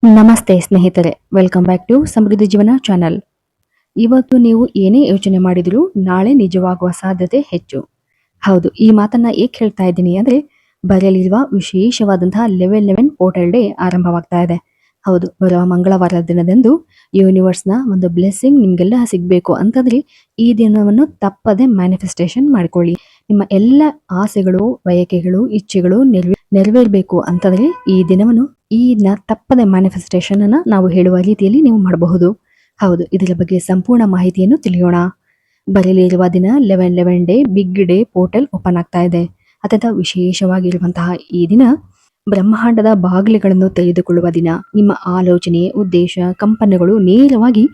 ನಮಸ್ತೆ ಸ್ನೇಹಿತರೆ, welcome back to ಸಮೃದ್ಧಿ ಜೀವನ ಚಾನಲ್. ಇವತ್ತು ನೀವು ಏನೇ ಯೋಚನೆ ಮಾಡಿದರೂ ನಾಳೆ ನಿಜವಾಗುವ ಸಾಧ್ಯತೆ ಹೆಚ್ಚು. ಹೌದು, ಈ ಮಾತನ್ನ ಏಕೆ ಹೇಳ್ತಾ ಇದ್ದೀನಿ ಅಂದ್ರೆ, ಬರಲಿರುವ ವಿಶೇಷವಾದಂತಹ ಲೆವೆಲ್ 11 ಪೋರ್ಟಲ್ ಡೇ ಆರಂಭವಾಗ್ತಾ ಇದೆ. ಹೌದು, ಬರುವ ಮಂಗಳವಾರ ದಿನದಂದು ಯೂನಿವರ್ಸ್ನ ಒಂದು ಬ್ಲೆಸ್ಸಿಂಗ್ ನಿಮ್ಗೆಲ್ಲ ಸಿಗಬೇಕು ಅಂತಂದ್ರೆ ಈ ದಿನವನ್ನು ತಪ್ಪದೆ ಮ್ಯಾನಿಫೆಸ್ಟೇಷನ್ ಮಾಡ್ಕೊಳ್ಳಿ. ನಿಮ್ಮ ಎಲ್ಲ ಆಸೆಗಳು, ಬಯಕೆಗಳು, ಇಚ್ಛೆಗಳು ನೆರವೇರಬೇಕು ಅಂತಂದ್ರೆ ಈ ದಿನವನ್ನು ತಪ್ಪದೆ ಮ್ಯಾನಿಫೆಸ್ಟೇಷನ್ ಅನ್ನ ನಾವು ಹೇಳುವ ರೀತಿಯಲ್ಲಿ ನೀವು ಮಾಡಬಹುದು. ಹೌದು, ಇದರ ಬಗ್ಗೆ ಸಂಪೂರ್ಣ ಮಾಹಿತಿಯನ್ನು ತಿಳಿಯೋಣ. ಬರಲಿರುವ ದಿನ 11 day big day portal open ಆಗ್ತಾ ಇದೆ. ಅತ್ಯಂತ ವಿಶೇಷವಾಗಿರುವಂತಹ ಈ ದಿನ ಬ್ರಹ್ಮಾಂಡದ ಬಾಗಿಲುಗಳನ್ನು ತೆಗೆದುಕೊಳ್ಳುವ ದಿನ. ನಿಮ್ಮ ಆಲೋಚನೆ, ಉದ್ದೇಶ, ಕಂಪನಗಳು ನೇರವಾಗಿ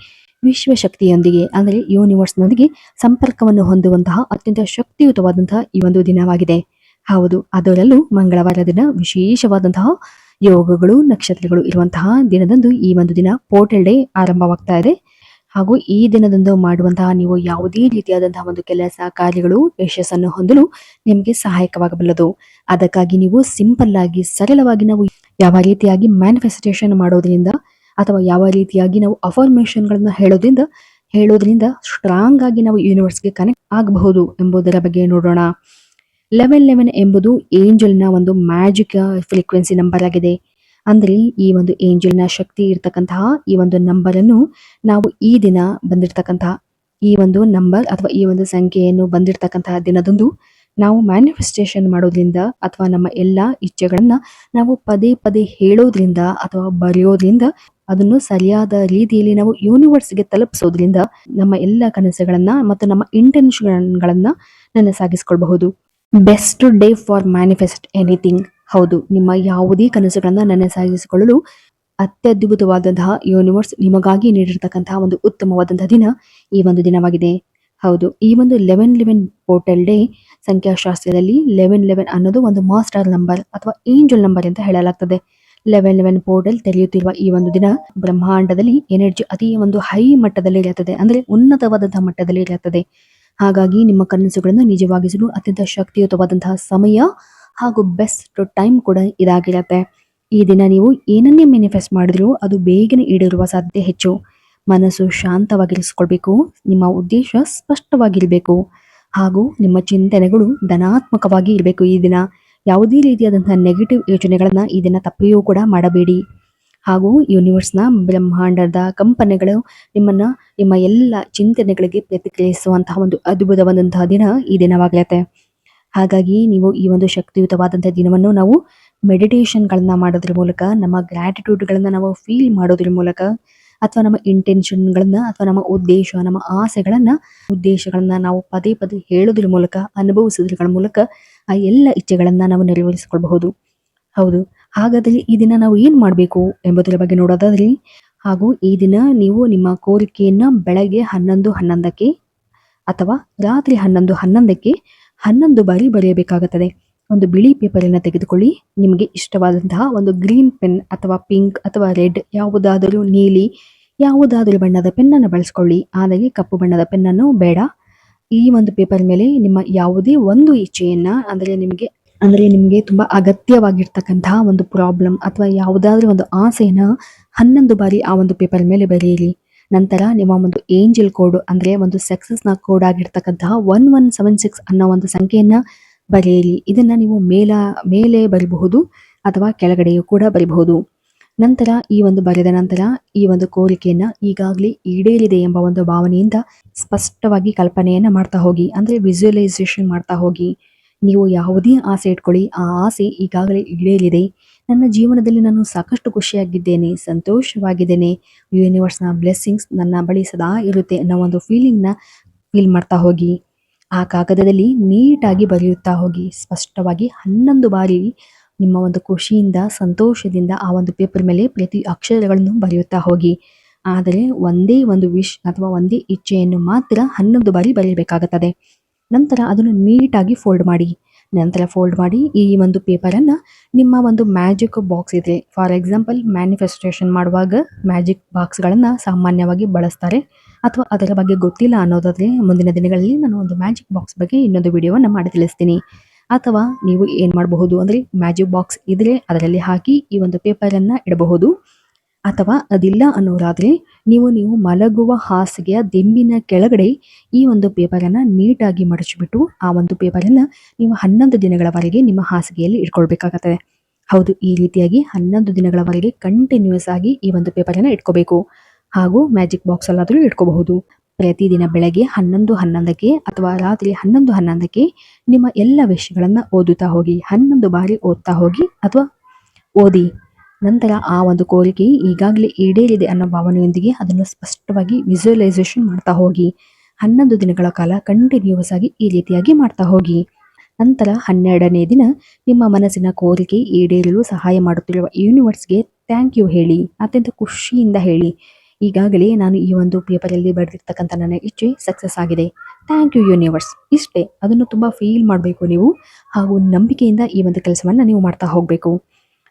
ವಿಶ್ವಶಕ್ತಿಯೊಂದಿಗೆ ಅಂದರೆ ಯೂನಿವರ್ಸ್ನೊಂದಿಗೆ ಸಂಪರ್ಕವನ್ನು ಹೊಂದುವಂತಹ ಅತ್ಯಂತ ಶಕ್ತಿಯುತವಾದಂತಹ ಈ ಒಂದು ದಿನವಾಗಿದೆ. ಹೌದು, ಅದರಲ್ಲೂ ಮಂಗಳವಾರ ದಿನ ವಿಶೇಷವಾದಂತಹ ಯೋಗಗಳು, ನಕ್ಷತ್ರಗಳು ಇರುವಂತಹ ದಿನದಂದು ಈ ಒಂದು ದಿನ ಪೋರ್ಟಲ್ ಡೇ ಆರಂಭವಾಗ್ತಾ ಇದೆ. ಹಾಗೂ ಈ ದಿನದಂದು ಮಾಡುವಂತಹ ನೀವು ಯಾವುದೇ ರೀತಿಯಾದಂತಹ ಒಂದು ಕೆಲಸ ಕಾರ್ಯಗಳು ಯಶಸ್ಸನ್ನು ಹೊಂದಲು ನಿಮಗೆ ಸಹಾಯಕವಾಗಬಲ್ಲದು. ಅದಕ್ಕಾಗಿ ನೀವು ಸಿಂಪಲ್ ಆಗಿ, ಸರಳವಾಗಿ ನಾವು ಯಾವ ರೀತಿಯಾಗಿ ಮ್ಯಾನಿಫೆಸ್ಟೇಷನ್ ಮಾಡೋದ್ರಿಂದ ಅಥವಾ ಯಾವ ರೀತಿಯಾಗಿ ನಾವು ಅಫರ್ಮೇಷನ್ಗಳನ್ನ ಹೇಳೋದ್ರಿಂದ ಸ್ಟ್ರಾಂಗ್ ಆಗಿ ನಾವು ಯೂನಿವರ್ಸ್ಗೆ ಕನೆಕ್ಟ್ ಆಗಬಹುದು ಎಂಬುದರ ಬಗ್ಗೆ ನೋಡೋಣ. 11 ಎಂಬುದು ಏಂಜಲ್ನ ಒಂದು ಮ್ಯಾಜಿಕ್ ಫ್ರೀಕ್ವೆನ್ಸಿ ನಂಬರ್ ಆಗಿದೆ. ಅಂದ್ರೆ ಈ ಒಂದು ಏಂಜಲ್ನ ಶಕ್ತಿ ಇರ್ತಕ್ಕಂತಹ ಈ ಒಂದು ನಂಬರ್ ಅನ್ನು ನಾವು ಈ ದಿನ ಬಂದಿರತಕ್ಕಂತಹ ಈ ಒಂದು ನಂಬರ್ ಅಥವಾ ಈ ಒಂದು ಸಂಖ್ಯೆಯನ್ನು ಬಂದಿರತಕ್ಕಂತಹ ದಿನದಂದು ನಾವು ಮ್ಯಾನಿಫೆಸ್ಟೇಷನ್ ಮಾಡೋದ್ರಿಂದ ಅಥವಾ ನಮ್ಮ ಎಲ್ಲಾ ಇಚ್ಛೆಗಳನ್ನ ನಾವು ಪದೇ ಪದೇ ಹೇಳೋದ್ರಿಂದ ಅಥವಾ ಬರೆಯೋದ್ರಿಂದ ಅದನ್ನು ಸರಿಯಾದ ರೀತಿಯಲ್ಲಿ ನಾವು ಯೂನಿವರ್ಸ್ಗೆ ತಲುಪಿಸೋದ್ರಿಂದ ನಮ್ಮ ಎಲ್ಲ ಕನಸುಗಳನ್ನ ಮತ್ತು ನಮ್ಮ ಇಂಟೆನ್ಷನ್ಗಳನ್ನ ಸಾಗಿಸ್ಕೊಳ್ಬಹುದು. Best day for manifest anything. ಹೌದು, ನಿಮ್ಮ ಯಾವುದೇ ಕನಸುಗಳನ್ನ ನನಸಾಗಿಸಿಕೊಳ್ಳಲು ಅತ್ಯದ್ಭುತವಾದಂತಹ ಯೂನಿವರ್ಸ್ ನಿಮಗಾಗಿ ನೀಡಿರ್ತಕ್ಕಂತಹ ಒಂದು ಉತ್ತಮವಾದಂತಹ ದಿನ ಈ ಒಂದು ದಿನವಾಗಿದೆ. ಹೌದು, ಈ ಒಂದು 11 ಪೋರ್ಟಲ್ ಡೇ ಸಂಖ್ಯಾಶಾಸ್ತ್ರದಲ್ಲಿ 11 ಅನ್ನೋದು ಒಂದು ಮಾಸ್ಟರ್ ನಂಬರ್ ಅಥವಾ ಏಂಜಲ್ ನಂಬರ್ ಅಂತ ಹೇಳಲಾಗ್ತದೆ. 11 ಪೋರ್ಟಲ್ ತೆರೆಯುತ್ತಿರುವ ಈ ಒಂದು ದಿನ ಬ್ರಹ್ಮಾಂಡದಲ್ಲಿ ಎನರ್ಜಿ ಅತಿ ಒಂದು ಹೈ ಮಟ್ಟದಲ್ಲಿ ಇರುತ್ತದೆ, ಅಂದ್ರೆ ಉನ್ನತವಾದಂತಹ ಮಟ್ಟದಲ್ಲಿ ಇರುತ್ತದೆ. ಹಾಗಾಗಿ ನಿಮ್ಮ ಕನಸುಗಳನ್ನು ನಿಜವಾಗಿಸಲು ಅತ್ಯಂತ ಶಕ್ತಿಯುತವಾದಂತಹ ಸಮಯ ಹಾಗೂ ಬೆಸ್ಟ್ ಟೈಮ್ ಕೂಡ ಇದಾಗಿರುತ್ತೆ. ಈ ದಿನ ನೀವು ಏನನ್ನೇ ಮ್ಯಾನಿಫೆಸ್ಟ್ ಮಾಡಿದ್ರೂ ಅದು ಬೇಗನೆ ಈಡೇರುವ ಸಾಧ್ಯತೆ ಹೆಚ್ಚು. ಮನಸ್ಸು ಶಾಂತವಾಗಿರಿಸಿಕೊಳ್ಬೇಕು, ನಿಮ್ಮ ಉದ್ದೇಶ ಸ್ಪಷ್ಟವಾಗಿರಬೇಕು ಹಾಗೂ ನಿಮ್ಮ ಚಿಂತನೆಗಳು ಧನಾತ್ಮಕವಾಗಿ ಇರಬೇಕು. ಈ ದಿನ ಯಾವುದೇ ರೀತಿಯಾದಂತಹ ನೆಗೆಟಿವ್ ಯೋಚನೆಗಳನ್ನ ಈ ದಿನ ತಪ್ಪಿಯೂ ಕೂಡ ಮಾಡಬೇಡಿ. ಹಾಗೂ ಯೂನಿವರ್ಸ್ನ ಬ್ರಹ್ಮಾಂಡದ ಕಂಪನಿಗಳು ನಿಮ್ಮ ಎಲ್ಲ ಚಿಂತನೆಗಳಿಗೆ ಪ್ರತಿಕ್ರಿಯಿಸುವಂತಹ ಒಂದು ಅದ್ಭುತವಾದಂತಹ ದಿನ ಈ ದಿನವಾಗಲತ್ತೆ. ಹಾಗಾಗಿ ನೀವು ಈ ಒಂದು ಶಕ್ತಿಯುತವಾದಂತಹ ದಿನವನ್ನು ನಾವು ಮೆಡಿಟೇಷನ್ಗಳನ್ನ ಮಾಡೋದ್ರ ಮೂಲಕ, ನಮ್ಮ ಗ್ರಾಟಿಟ್ಯೂಡ್ಗಳನ್ನ ನಾವು ಫೀಲ್ ಮಾಡೋದ್ರ ಮೂಲಕ, ಅಥವಾ ನಮ್ಮ ಇಂಟೆನ್ಷನ್ಗಳನ್ನ ಅಥವಾ ನಮ್ಮ ಉದ್ದೇಶ, ನಮ್ಮ ಉದ್ದೇಶಗಳನ್ನ ನಾವು ಪದೇ ಪದೇ ಹೇಳೋದ್ರ ಮೂಲಕ, ಅನುಭವಿಸೋದ್ರ ಮೂಲಕ ಆ ಎಲ್ಲ ಇಚ್ಛೆಗಳನ್ನ ನಾವು ನೆರವೇರಿಸಿಕೊಳ್ಳಬಹುದು. ಹೌದು, ಹಾಗಾದ್ರೆ ಈ ದಿನ ನಾವು ಏನ್ ಮಾಡ್ಬೇಕು ಎಂಬುದರ ಬಗ್ಗೆ ನೋಡೋದಾದ್ರೆ, ಹಾಗೂ ಈ ದಿನ ನೀವು ನಿಮ್ಮ ಕೋರಿಕೆಯನ್ನ ಬೆಳಗ್ಗೆ 11:11 ಅಥವಾ ರಾತ್ರಿ 11:11 11 ಬಾರಿ ಬರೆಯಬೇಕಾಗುತ್ತದೆ. ಒಂದು ಬಿಳಿ ಪೇಪರನ್ನು ತೆಗೆದುಕೊಳ್ಳಿ. ನಿಮಗೆ ಇಷ್ಟವಾದಂತಹ ಒಂದು ಗ್ರೀನ್ ಪೆನ್ ಅಥವಾ ಪಿಂಕ್ ಅಥವಾ ರೆಡ್, ಯಾವುದಾದರೂ ನೀಲಿ, ಯಾವುದಾದರೂ ಬಣ್ಣದ ಪೆನ್ನನ್ನು ಬಳಸ್ಕೊಳ್ಳಿ. ಆದರೆ ಕಪ್ಪು ಬಣ್ಣದ ಪೆನ್ನನ್ನು ಬೇಡ. ಈ ಒಂದು ಪೇಪರ್ ಮೇಲೆ ನಿಮ್ಮ ಯಾವುದೇ ಒಂದು ಇಚ್ಛೆಯನ್ನ ಅಂದ್ರೆ ನಿಮಗೆ ತುಂಬಾ ಅಗತ್ಯವಾಗಿರ್ತಕ್ಕಂತಹ ಒಂದು ಪ್ರಾಬ್ಲಮ್ ಅಥವಾ ಯಾವುದಾದ್ರೂ ಒಂದು ಆಸೆನ 11 ಬಾರಿ ಆ ಒಂದು ಪೇಪರ್ ಮೇಲೆ ಬರೆಯಿರಿ. ನಂತರ ನಿಮ್ಮ ಒಂದು ಏಂಜಲ್ ಕೋಡ್ ಅಂದ್ರೆ ಒಂದು ಸಕ್ಸಸ್ ನ ಕೋಡ್ ಆಗಿರ್ತಕ್ಕಂತಹ 1176 ಅನ್ನೋ ಒಂದು ಸಂಖ್ಯೆಯನ್ನ ಬರೆಯಿರಿ. ಇದನ್ನ ನೀವು ಮೇಲೆ ಬರೀಬಹುದು ಅಥವಾ ಕೆಳಗಡೆಯೂ ಕೂಡ ಬರೀಬಹುದು. ನಂತರ ಈ ಒಂದು ಬರೆದ ನಂತರ ಈ ಒಂದು ಕೋರಿಕೆಯನ್ನ ಈಗಾಗಲೇ ಈಡೇರಿದೆ ಎಂಬ ಒಂದು ಭಾವನೆಯಿಂದ ಸ್ಪಷ್ಟವಾಗಿ ಕಲ್ಪನೆಯನ್ನ ಮಾಡ್ತಾ ಹೋಗಿ, ಅಂದ್ರೆ ವಿಜುವಲೈಸೇಷನ್ ಮಾಡ್ತಾ ಹೋಗಿ. ನೀವು ಯಾವುದೇ ಆಸೆ ಇಟ್ಕೊಳ್ಳಿ, ಆ ಆಸೆ ಈಗಾಗಲೇ ಈಡೇರಿದೆ, ನನ್ನ ಜೀವನದಲ್ಲಿ ನಾನು ಸಾಕಷ್ಟು ಖುಷಿಯಾಗಿದ್ದೇನೆ, ಸಂತೋಷವಾಗಿದ್ದೇನೆ, ಯೂನಿವರ್ಸ್ನ ಬ್ಲೆಸ್ಸಿಂಗ್ಸ್ ನನ್ನ ಬಳಿ ಸದಾ ಇರುತ್ತೆ ಅನ್ನೋ ಒಂದು ಫೀಲ್ ಮಾಡ್ತಾ ಹೋಗಿ. ಆ ಕಾಗದದಲ್ಲಿ ನೀಟಾಗಿ ಬರೆಯುತ್ತಾ ಹೋಗಿ, ಸ್ಪಷ್ಟವಾಗಿ 11 ಬಾರಿ ನಿಮ್ಮ ಒಂದು ಖುಷಿಯಿಂದ, ಸಂತೋಷದಿಂದ ಆ ಒಂದು ಪೇಪರ್ ಮೇಲೆ ಪ್ರತಿ ಅಕ್ಷರಗಳನ್ನು ಬರೆಯುತ್ತಾ ಹೋಗಿ. ಆದರೆ ಒಂದೇ ಒಂದು ವಿಶ್ ಅಥವಾ ಒಂದೇ ಇಚ್ಛೆಯನ್ನು ಮಾತ್ರ 11 ಬಾರಿ ಬರೆಯಬೇಕಾಗುತ್ತದೆ. ನಂತರ ಅದನ್ನು ನೀಟಾಗಿ ಫೋಲ್ಡ್ ಮಾಡಿ ಈ ಒಂದು ಪೇಪರನ್ನು ನಿಮ್ಮ ಒಂದು ಮ್ಯಾಜಿಕ್ ಬಾಕ್ಸ್ ಇದೆ. ಫಾರ್ ಎಕ್ಸಾಂಪಲ್, ಮ್ಯಾನಿಫೆಸ್ಟೇಷನ್ ಮಾಡುವಾಗ ಮ್ಯಾಜಿಕ್ ಬಾಕ್ಸ್ಗಳನ್ನು ಸಾಮಾನ್ಯವಾಗಿ ಬಳಸ್ತಾರೆ. ಅಥವಾ ಅದರ ಬಗ್ಗೆ ಗೊತ್ತಿಲ್ಲ ಅನ್ನೋದಾದ್ರೆ ಮುಂದಿನ ದಿನಗಳಲ್ಲಿ ನಾನು ಒಂದು ಮ್ಯಾಜಿಕ್ ಬಾಕ್ಸ್ ಬಗ್ಗೆ ಇನ್ನೊಂದು ವಿಡಿಯೋವನ್ನು ಮಾಡಿ ತಿಳಿಸ್ತೀನಿ. ಅಥವಾ ನೀವು ಏನು ಮಾಡಬಹುದು ಅಂದರೆ, ಮ್ಯಾಜಿಕ್ ಬಾಕ್ಸ್ ಇದ್ರೆ ಅದರಲ್ಲಿ ಹಾಕಿ ಈ ಒಂದು ಪೇಪರನ್ನು ಇಡಬಹುದು. ಅಥವಾ ಅದಿಲ್ಲ ಅನ್ನೋರಾದ್ರೆ ನೀವು ಮಲಗುವ ಹಾಸಿಗೆಯ ದಿಂಬಿನ ಕೆಳಗಡೆ ಈ ಒಂದು ಪೇಪರನ್ನು ನೀಟಾಗಿ ಮಡಚಿಬಿಟ್ಟು ಆ ಒಂದು ಪೇಪರನ್ನು ನೀವು 11 ದಿನಗಳವರೆಗೆ ನಿಮ್ಮ ಹಾಸಿಗೆಯಲ್ಲಿ ಇಟ್ಕೊಳ್ಬೇಕಾಗತ್ತೆ. ಹೌದು, ಈ ರೀತಿಯಾಗಿ 11 ದಿನಗಳವರೆಗೆ ಕಂಟಿನ್ಯೂಸ್ ಆಗಿ ಈ ಒಂದು ಪೇಪರನ್ನು ಇಟ್ಕೋಬೇಕು. ಹಾಗೂ ಮ್ಯಾಜಿಕ್ ಬಾಕ್ಸ್ ಅಲ್ಲಾದರೂ ಇಟ್ಕೋಬಹುದು. ಪ್ರತಿದಿನ ಬೆಳಗ್ಗೆ 11:11ಕ್ಕೆ ಅಥವಾ ರಾತ್ರಿ 11:11ಕ್ಕೆ ನಿಮ್ಮ ಎಲ್ಲ ವಿಷಯಗಳನ್ನು ಓದುತ್ತಾ ಹೋಗಿ. 11 ಬಾರಿ ಓದ್ತಾ ಹೋಗಿ ಅಥವಾ ಓದಿ. ನಂತರ ಆ ಒಂದು ಕೋರಿಕೆ ಈಗಾಗಲೇ ಈಡೇರಿದೆ ಅನ್ನೋ ಭಾವನೆಯೊಂದಿಗೆ ಅದನ್ನು ಸ್ಪಷ್ಟವಾಗಿ ವಿಜುವಲೈಸೇಷನ್ ಮಾಡ್ತಾ ಹೋಗಿ. 11 ದಿನಗಳ ಕಾಲ ಕಂಟಿನ್ಯೂಸ್ ಆಗಿ ಈ ರೀತಿಯಾಗಿ ಮಾಡ್ತಾ ಹೋಗಿ. ನಂತರ 12ನೇ ದಿನ ನಿಮ್ಮ ಮನಸ್ಸಿನ ಕೋರಿಕೆ ಈಡೇರಲು ಸಹಾಯ ಮಾಡುತ್ತಿರುವ ಯೂನಿವರ್ಸ್ಗೆ ಥ್ಯಾಂಕ್ ಯು ಹೇಳಿ. ಅತ್ಯಂತ ಖುಷಿಯಿಂದ ಹೇಳಿ, ಈಗಾಗಲೇ ನಾನು ಈ ಒಂದು ಪೇಪರಲ್ಲಿ ಬರೆದಿರ್ತಕ್ಕಂಥ ನನ್ನ ಇಚ್ಛೆ ಸಕ್ಸಸ್ ಆಗಿದೆ. Thank you universe. ಇಷ್ಟೇ. ಅದನ್ನು ತುಂಬ ಫೀಲ್ ಮಾಡಬೇಕು ನೀವು. ಹಾಗೂ ನಂಬಿಕೆಯಿಂದ ಈ ಒಂದು ಕೆಲಸವನ್ನು ನೀವು ಮಾಡ್ತಾ ಹೋಗಬೇಕು.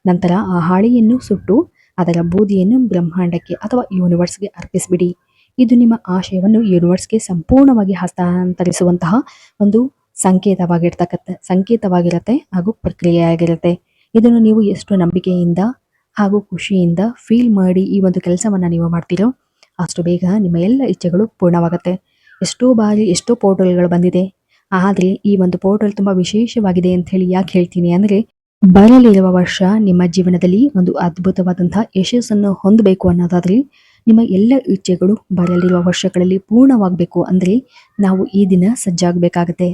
ನಂತರ ಆ ಹಾಳೆಯನ್ನು ಸುಟ್ಟು ಅದರ ಬೂದಿಯನ್ನು ಬ್ರಹ್ಮಾಂಡಕ್ಕೆ ಅಥವಾ ಯೂನಿವರ್ಸ್ಗೆ ಅರ್ಪಿಸಿಬಿಡಿ. ಇದು ನಿಮ್ಮ ಆಶಯವನ್ನು ಯೂನಿವರ್ಸ್ಗೆ ಸಂಪೂರ್ಣವಾಗಿ ಹಸ್ತಾಂತರಿಸುವಂತಹ ಒಂದು ಸಂಕೇತವಾಗಿರುತ್ತೆ ಹಾಗೂ ಪ್ರಕ್ರಿಯೆಯಾಗಿರುತ್ತೆ. ಇದನ್ನು ನೀವು ಎಷ್ಟು ನಂಬಿಕೆಯಿಂದ ಹಾಗೂ ಖುಷಿಯಿಂದ ಫೀಲ್ ಮಾಡಿ ಈ ಒಂದು ಕೆಲಸವನ್ನು ನೀವು ಮಾಡ್ತೀರೋ ಅಷ್ಟು ಬೇಗ ನಿಮ್ಮ ಎಲ್ಲ ಇಚ್ಛೆಗಳು ಪೂರ್ಣವಾಗುತ್ತೆ. ಎಷ್ಟೋ ಬಾರಿ ಎಷ್ಟೋ ಪೋರ್ಟಲ್ಗಳು ಬಂದಿದೆ, ಆದರೆ ಈ ಒಂದು ಪೋರ್ಟಲ್ ತುಂಬ ವಿಶೇಷವಾಗಿದೆ ಅಂತ ಹೇಳಿ ಯಾಕೆ ಹೇಳ್ತೀನಿ ಅಂದರೆ, ಬರಲಿರುವ ವರ್ಷ ನಿಮ್ಮ ಜೀವನದಲ್ಲಿ ಒಂದು ಅದ್ಭುತವಾದಂತಹ ಯಶಸ್ಸನ್ನು ಹೊಂದಬೇಕು ಅನ್ನೋದಾದ್ರೆ ನಿಮ್ಮ ಎಲ್ಲ ಇಚ್ಛೆಗಳು ಬರಲಿರುವ ವರ್ಷಗಳಲ್ಲಿ ಪೂರ್ಣವಾಗಬೇಕು ಅಂದರೆ ನಾವು ಈ ದಿನ ಸಜ್ಜಾಗಬೇಕಾಗತ್ತೆ.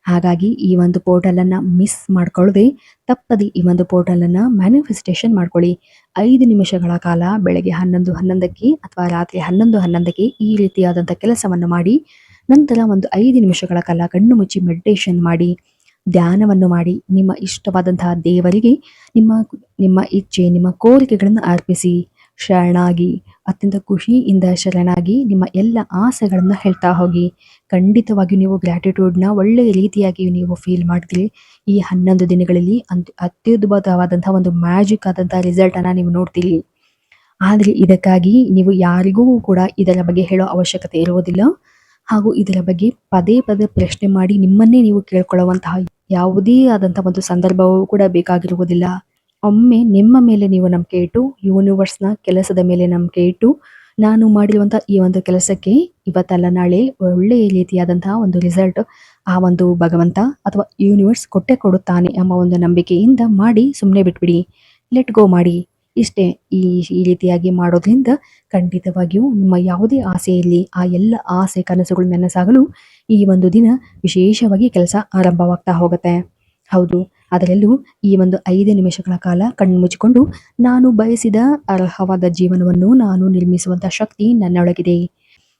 ಹಾಗಾಗಿ ಈ ಒಂದು ಪೋರ್ಟಲನ್ನು ಮಿಸ್ ಮಾಡ್ಕೊಳ್ಳದೆ ತಪ್ಪದೆ ಈ ಒಂದು ಪೋರ್ಟಲನ್ನು ಮ್ಯಾನಿಫೆಸ್ಟೇಷನ್ ಮಾಡ್ಕೊಳ್ಳಿ. 5 ನಿಮಿಷಗಳ ಕಾಲ ಬೆಳಗ್ಗೆ 11:11ಕ್ಕೆ ಅಥವಾ ರಾತ್ರಿ 11:11ಕ್ಕೆ ಈ ರೀತಿಯಾದಂಥ ಕೆಲಸವನ್ನು ಮಾಡಿ. ನಂತರ ಒಂದು 5 ನಿಮಿಷಗಳ ಕಾಲ ಕಣ್ಣು ಮುಚ್ಚಿ ಮೆಡಿಟೇಷನ್ ಮಾಡಿ, ಧ್ಯಾನವನ್ನು ಮಾಡಿ. ನಿಮ್ಮ ಇಷ್ಟವಾದಂತಹ ದೇವರಿಗೆ ನಿಮ್ಮ ಇಚ್ಛೆ, ನಿಮ್ಮ ಕೋರಿಕೆಗಳನ್ನು ಅರ್ಪಿಸಿ ಶರಣಾಗಿ, ಅತ್ಯಂತ ಖುಷಿಯಿಂದ ಶರಣಾಗಿ ನಿಮ್ಮ ಎಲ್ಲ ಆಸೆಗಳನ್ನು ಹೇಳ್ತಾ ಹೋಗಿ. ಖಂಡಿತವಾಗಿಯೂ ನೀವು ಗ್ರ್ಯಾಟಿಟ್ಯೂಡ್ನ ಒಳ್ಳೆಯ ರೀತಿಯಾಗಿ ನೀವು ಫೀಲ್ ಮಾಡ್ತೀರಿ. ಈ 11 ದಿನಗಳಲ್ಲಿ ಅತ್ಯದ್ಭುತವಾದಂಥ ಒಂದು ಮ್ಯಾಜಿಕ್ ಆದಂಥ ರಿಸಲ್ಟನ್ನು ನೀವು ನೋಡ್ತೀರಿ. ಆದರೆ ಇದಕ್ಕಾಗಿ ನೀವು ಯಾರಿಗೂ ಕೂಡ ಇದರ ಬಗ್ಗೆ ಹೇಳೋ ಅವಶ್ಯಕತೆ ಇರುವುದಿಲ್ಲ. ಹಾಗೂ ಇದರ ಬಗ್ಗೆ ಪದೇ ಪದೇ ಪ್ರಶ್ನೆ ಮಾಡಿ ನಿಮ್ಮನ್ನೇ ನೀವು ಕೇಳ್ಕೊಳ್ಳುವಂತಹ ಯಾವುದೇ ಆದಂಥ ಒಂದು ಸಂದರ್ಭವೂ ಕೂಡ ಬೇಕಾಗಿರುವುದಿಲ್ಲ. ಒಮ್ಮೆ ನಿಮ್ಮ ಮೇಲೆ ನೀವು ನಂಬಿಕೆ ಇಟ್ಟು, ಯೂನಿವರ್ಸ್ನ ಕೆಲಸದ ಮೇಲೆ ನಂಬಿಕೆ ಇಟ್ಟು, ನಾನು ಮಾಡಿರುವಂಥ ಈ ಒಂದು ಕೆಲಸಕ್ಕೆ ಇವತ್ತಲ್ಲ ನಾಳೆ ಒಳ್ಳೆಯ ರೀತಿಯಾದಂತಹ ಒಂದು ರಿಸಲ್ಟ್ ಆ ಒಂದು ಭಗವಂತ ಅಥವಾ ಯೂನಿವರ್ಸ್ ಕೊಟ್ಟೇ ಕೊಡುತ್ತಾನೆ ಎಂಬ ಒಂದು ನಂಬಿಕೆಯಿಂದ ಮಾಡಿ ಸುಮ್ಮನೆ ಬಿಟ್ಬಿಡಿ. ಲೆಟ್ ಗೋ ಮಾಡಿ. ಇಷ್ಟೇ. ಈ ರೀತಿಯಾಗಿ ಮಾಡೋದ್ರಿಂದ ಖಂಡಿತವಾಗಿಯೂ ನಿಮ್ಮ ಯಾವುದೇ ಆಸೆ ಇರಲಿ, ಆ ಎಲ್ಲ ಆಸೆ ಕನಸುಗಳು ನನಸಾಗಲು ಈ ಒಂದು ದಿನ ವಿಶೇಷವಾಗಿ ಕೆಲಸ ಆರಂಭವಾಗ್ತಾ ಹೋಗುತ್ತೆ. ಹೌದು, ಅದರಲ್ಲೂ ಈ ಒಂದು 5 ನಿಮಿಷಗಳ ಕಾಲ ಕಣ್ಣು ಮುಚ್ಚಿಕೊಂಡು ನಾನು ಬಯಸಿದ ಅರ್ಹವಾದ ಜೀವನವನ್ನು ನಾನು ನಿರ್ಮಿಸುವಂಥ ಶಕ್ತಿ ನನ್ನೊಳಗಿದೆ,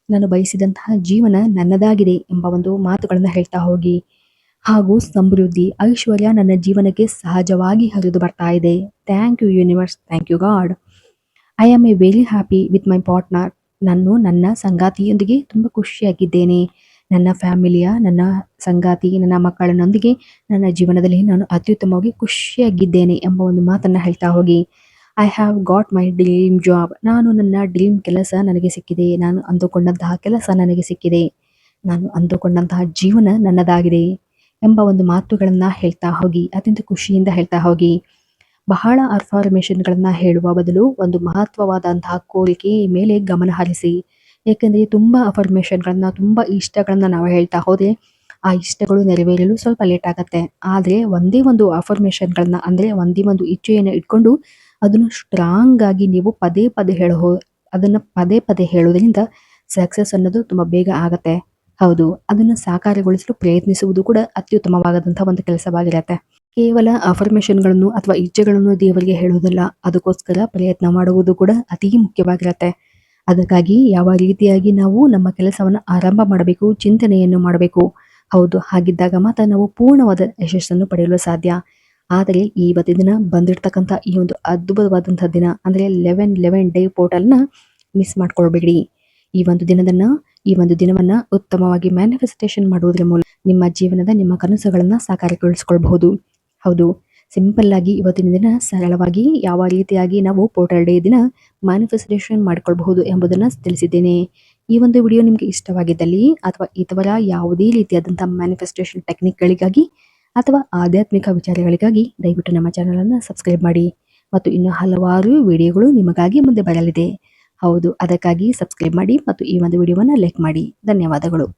ನಾನು ಬಯಸಿದಂತಹ ಜೀವನ ನನ್ನದಾಗಿದೆ ಎಂಬ ಒಂದು ಮಾತುಗಳನ್ನು ಹೇಳ್ತಾ ಹೋಗಿ. ಹಾಗೂ ಸಮೃದ್ಧಿ, ಐಶ್ವರ್ಯ ನನ್ನ ಜೀವನಕ್ಕೆ ಸಹಜವಾಗಿ ಹರಿದು ಬರ್ತಾ ಇದೆ. Thank you universe, thank you God. I am a very happy with my partner. ನಾನು ನನ್ನ ಸಂಗಾತಿಯೊಂದಿಗೆ ತುಂಬ ಖುಷಿಯಾಗಿದ್ದೇನೆ. ನನ್ನ ಫ್ಯಾಮಿಲಿಯ, ನನ್ನ ಸಂಗಾತಿ, ನನ್ನ ಮಕ್ಕಳನ್ನೊಂದಿಗೆ ನನ್ನ ಜೀವನದಲ್ಲಿ ನಾನು ಅತ್ಯುತ್ತಮವಾಗಿ ಖುಷಿಯಾಗಿದ್ದೇನೆ ಎಂಬ ಒಂದು ಮಾತನ್ನು ಹೇಳ್ತಾ ಹೋಗಿ. I have got my dream job. ನಾನು ನನ್ನ ಡ್ರೀಮ್ ಕೆಲಸ ನನಗೆ ಸಿಕ್ಕಿದೆ. ನಾನು ಅಂದುಕೊಂಡಂತಹ ಕೆಲಸ ನನಗೆ ಸಿಕ್ಕಿದೆ. ನಾನು ಅಂದುಕೊಂಡಂತಹ ಜೀವನ ನನ್ನದಾಗಿದೆ ಎಂಬ ಒಂದು ಮಾತುಗಳನ್ನು ಹೇಳ್ತಾ ಹೋಗಿ, ಅತ್ಯಂತ ಖುಷಿಯಿಂದ ಹೇಳ್ತಾ ಹೋಗಿ. ಬಹಳ ಅಫರ್ಮೇಷನ್ಗಳನ್ನು ಹೇಳುವ ಬದಲು ಒಂದು ಮಹತ್ವವಾದಂತಹ ಕೋರಿಕೆ ಮೇಲೆ ಗಮನ ಹರಿಸಿ. ಏಕೆಂದರೆ ತುಂಬ ಅಫರ್ಮೇಷನ್ಗಳನ್ನು, ತುಂಬ ಇಷ್ಟಗಳನ್ನು ನಾವು ಹೇಳ್ತಾ ಹೋದರೆ ಆ ಇಷ್ಟಗಳು ನೆರವೇರಲು ಸ್ವಲ್ಪ ಲೇಟ್ ಆಗುತ್ತೆ. ಆದರೆ ಒಂದೇ ಒಂದು ಅಫರ್ಮೇಷನ್ಗಳನ್ನು ಅಂದರೆ ಒಂದೇ ಒಂದು ಇಚ್ಛೆಯನ್ನು ಇಟ್ಕೊಂಡು ಅದನ್ನು ಸ್ಟ್ರಾಂಗ್ ಆಗಿ ನೀವು ಪದೇ ಪದೇ ಹೇಳೋದ್ರಿಂದ ಸಕ್ಸಸ್ ಅನ್ನೋದು ತುಂಬ ಬೇಗ ಆಗುತ್ತೆ. ಹೌದು, ಅದನ್ನು ಸಾಕಾರಗೊಳಿಸಲು ಪ್ರಯತ್ನಿಸುವುದು ಕೂಡ ಅತ್ಯುತ್ತಮವಾದಂಥ ಒಂದು ಕೆಲಸವಾಗಿರುತ್ತೆ. ಕೇವಲ ಅಫರ್ಮೇಷನ್ಗಳನ್ನು ಅಥವಾ ಇಚ್ಛೆಗಳನ್ನು ದೇವರಿಗೆ ಹೇಳುವುದಲ್ಲ, ಅದಕ್ಕೋಸ್ಕರ ಪ್ರಯತ್ನ ಮಾಡುವುದು ಕೂಡ ಅತಿ ಮುಖ್ಯವಾಗಿರುತ್ತೆ. ಅದಕ್ಕಾಗಿ ಯಾವ ರೀತಿಯಾಗಿ ನಾವು ನಮ್ಮ ಕೆಲಸವನ್ನು ಆರಂಭ ಮಾಡಬೇಕು, ಚಿಂತನೆಯನ್ನು ಮಾಡಬೇಕು. ಹೌದು, ಹಾಗಿದ್ದಾಗ ಮಾತ್ರ ನಾವು ಪೂರ್ಣವಾದ ಯಶಸ್ಸನ್ನು ಪಡೆಯಲು ಸಾಧ್ಯ. ಆದರೆ ಇವತ್ತಿನ ದಿನ ಬಂದಿರತಕ್ಕಂಥ ಈ ಒಂದು ಅದ್ಭುತವಾದಂಥ ದಿನ ಅಂದರೆ 11 ಡೇ ಪೋರ್ಟಲ್ನ ಮಿಸ್ ಮಾಡ್ಕೊಳ್ಬೇಡಿ. ಈ ಒಂದು ದಿನವನ್ನು ಉತ್ತಮವಾಗಿ ಮ್ಯಾನಿಫೆಸ್ಟೇಷನ್ ಮಾಡುವುದರ ಮೂಲಕ ನಿಮ್ಮ ಜೀವನದ ನಿಮ್ಮ ಕನಸುಗಳನ್ನು ಸಾಕಾರಗೊಳಿಸಿಕೊಳ್ಳಬಹುದು. ಹೌದು, ಸಿಂಪಲ್ ಆಗಿ ಇವತ್ತಿನ ದಿನ ಸರಳವಾಗಿ ಯಾವ ರೀತಿಯಾಗಿ ನಾವು ಪೋರ್ಟಲ್ ಡೇ ದಿನ ಮ್ಯಾನಿಫೆಸ್ಟೇಷನ್ ಮಾಡಿಕೊಳ್ಳಬಹುದು ಎಂಬುದನ್ನು ತಿಳಿಸಿದ್ದೇನೆ. ಈ ಒಂದು ವಿಡಿಯೋ ನಿಮಗೆ ಇಷ್ಟವಾಗಿದ್ದಲ್ಲಿ ಅಥವಾ ಇತರ ಯಾವುದೇ ರೀತಿಯಾದಂಥ ಮ್ಯಾನಿಫೆಸ್ಟೇಷನ್ ಟೆಕ್ನಿಕ್ಗಳಿಗಾಗಿ ಅಥವಾ ಆಧ್ಯಾತ್ಮಿಕ ವಿಚಾರಗಳಿಗಾಗಿ ದಯವಿಟ್ಟು ನಮ್ಮ ಚಾನಲನ್ನು ಸಬ್ಸ್ಕ್ರೈಬ್ ಮಾಡಿ. ಮತ್ತು ಇನ್ನು ಹಲವಾರು ವಿಡಿಯೋಗಳು ನಿಮಗಾಗಿ ಮುಂದೆ ಬರಲಿದೆ. ಹೌದು, ಅದಕ್ಕಾಗಿ ಸಬ್ಸ್ಕ್ರೈಬ್ ಮಾಡಿ ಮತ್ತು ಈ ಒಂದು ವಿಡಿಯೋವನ್ನು ಲೈಕ್ ಮಾಡಿ. ಧನ್ಯವಾದಗಳು.